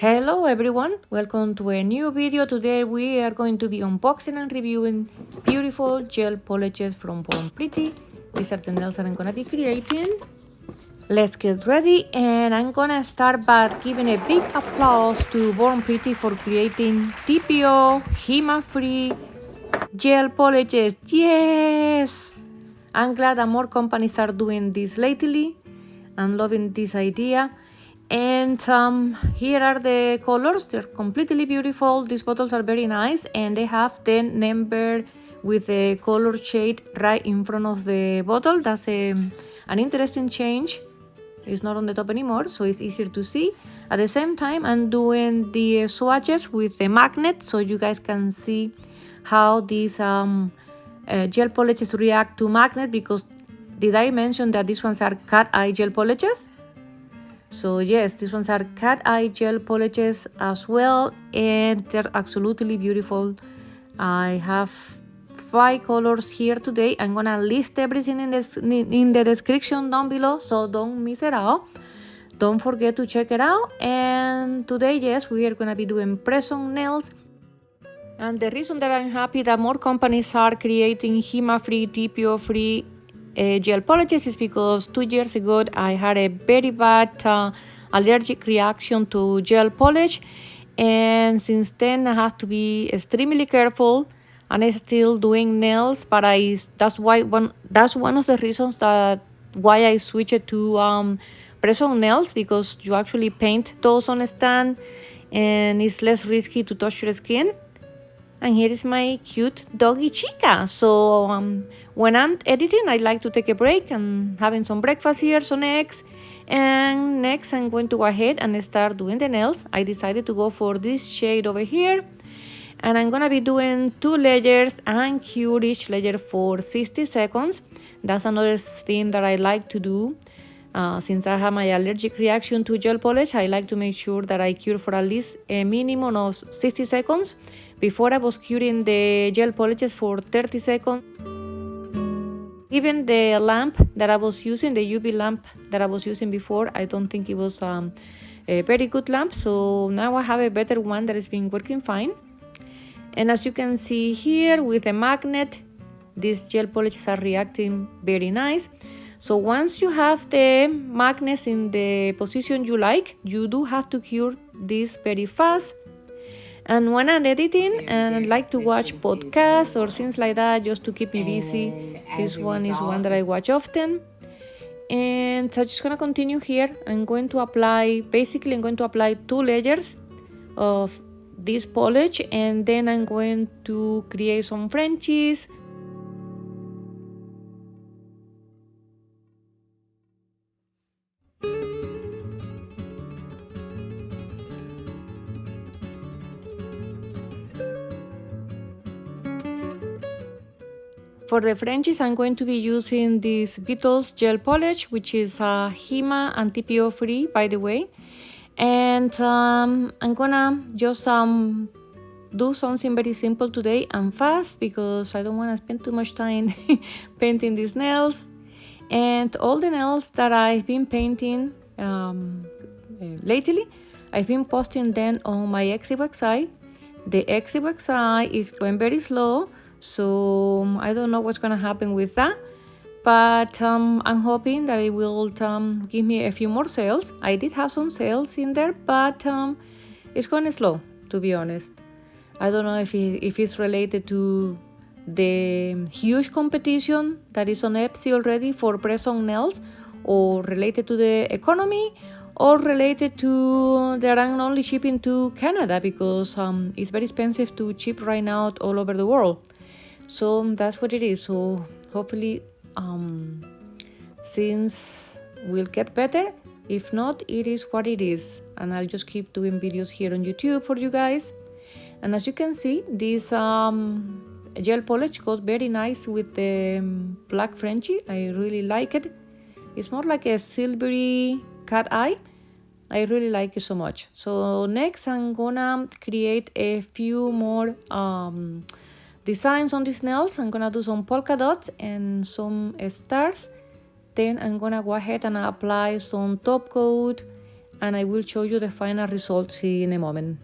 Hello everyone, welcome to a new video. Today we are going to be unboxing and reviewing beautiful gel polishes from Born Pretty. These are the nails that I'm gonna be creating. Let's get ready, and I'm gonna start by giving a big applause to Born Pretty for creating TPO HEMA-free gel polishes. Yes! I'm glad that more companies are doing this lately. I'm loving this idea. And here are the colors. They're completely beautiful. These bottles are very nice, and they have the number with the color shade right in front of the bottle. That's an interesting change. It's not on the top anymore, so it's easier to see. At the same time, I'm doing the swatches with the magnet so you guys can see how these gel polishes react to magnet, because did I mention that these ones are cat eye gel polishes? So yes, these ones are cat eye gel polishes as well, and they're absolutely beautiful. I have 5 colors here today. I'm gonna list everything in the description down below, so don't miss it out. Don't forget to check it out. And today, yes, we are gonna be doing press-on nails. And the reason that I'm happy that more companies are creating HEMA-free, TPO-free gel polishes is because 2 years ago I had a very bad allergic reaction to gel polish, and since then I have to be extremely careful. And I'm still doing nails, but that's one of the reasons that why I switched to press-on nails, because you actually paint those on a stand and it's less risky to touch your skin. And here is my cute doggy Chica. So when I'm editing, I like to take a break and having some breakfast here, some eggs. And next I'm going to go ahead and start doing the nails. I decided to go for this shade over here. And I'm gonna be doing 2 layers and cure each layer for 60 seconds. That's another thing that I like to do. Since I have my allergic reaction to gel polish, I like to make sure that I cure for at least a minimum of 60 seconds. Before I was curing the gel polishes for 30 seconds. Even the lamp that I was using, the UV lamp that I was using before, I don't think it was a very good lamp. So now I have a better one that has been working fine. And as you can see here with the magnet, these gel polishes are reacting very nice. So once you have the magnets in the position you like, you do have to cure this very fast. And when I'm editing and I like to watch podcasts or things like that just to keep me busy, this one is one that I watch often. And so I'm just gonna continue here. I'm going to apply 2 layers of this polish, and then I'm going to create some Frenchies. For the Frenchies, I'm going to be using this Beetles gel polish, which is HEMA and TPO free, by the way. And I'm gonna just do something very simple today and fast, because I don't want to spend too much time painting these nails. And all the nails that I've been painting lately, I've been posting them on my Etsy website. The Etsy website is going very slow, so I don't know what's gonna happen with that. But I'm hoping that it will give me a few more sales. I did have some sales in there, but it's going slow, to be honest. I don't know if it's related to the huge competition that is on Etsy already for press-on nails, or related to the economy, or related to that I'm only shipping to Canada, because it's very expensive to ship right now all over the world. So that's what it is. So hopefully since we'll get better. If not, it is what it is, and I'll just keep doing videos here on YouTube for you guys. And as you can see, this gel polish goes very nice with the black Frenchie. I really like it. It's more like a silvery cat eye. I really like it so much. So next I'm gonna create a few more designs on these nails. I'm gonna do some polka dots and some stars. Then I'm gonna go ahead and apply some top coat and I will show you the final results in a moment.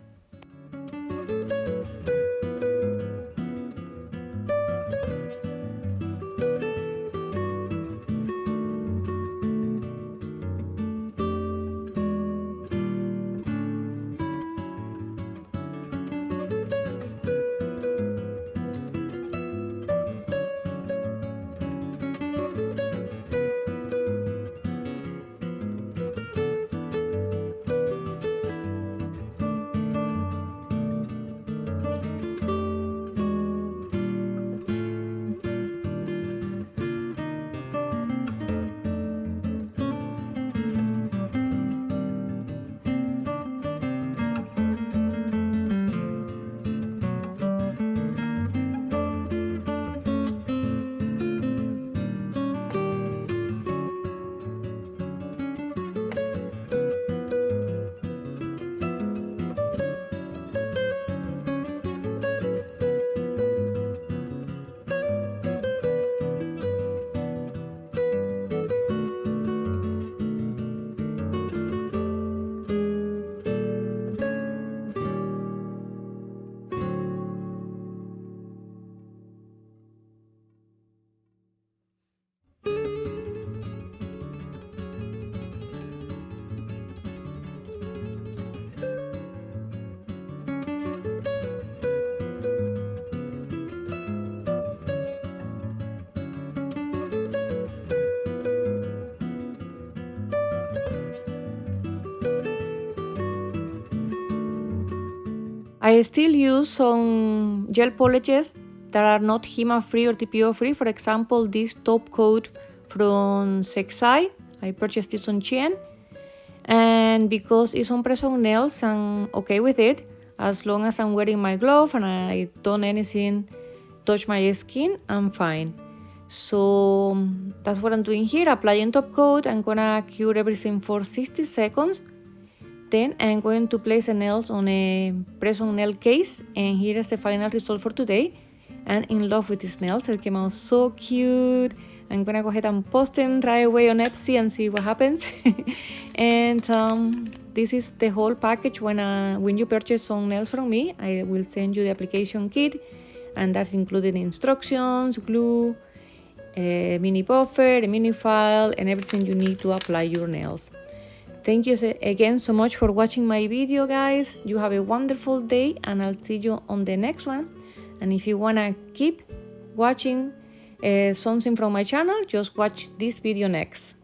I still use some gel polishes that are not HEMA-free or TPO-free. For example, this top coat from Sexai. I purchased this on Shein. And because it's on press-on nails, I'm okay with it. As long as I'm wearing my glove and I don't anything touch my skin, I'm fine. So that's what I'm doing here. Applying top coat. I'm gonna cure everything for 60 seconds. Then I'm going to place the nails on a press-on nail case, and here is the final result for today. I'm in love with these nails. They came out so cute. I'm gonna go ahead and post them right away on Etsy and see what happens. And this is the whole package. When you purchase some nails from me, I will send you the application kit, and that's included instructions, glue, a mini buffer, a mini file, and everything you need to apply your nails. Thank you again so much for watching my video, guys. You have a wonderful day, and I'll see you on the next one. And if you wanna keep watching something from my channel, just watch this video next.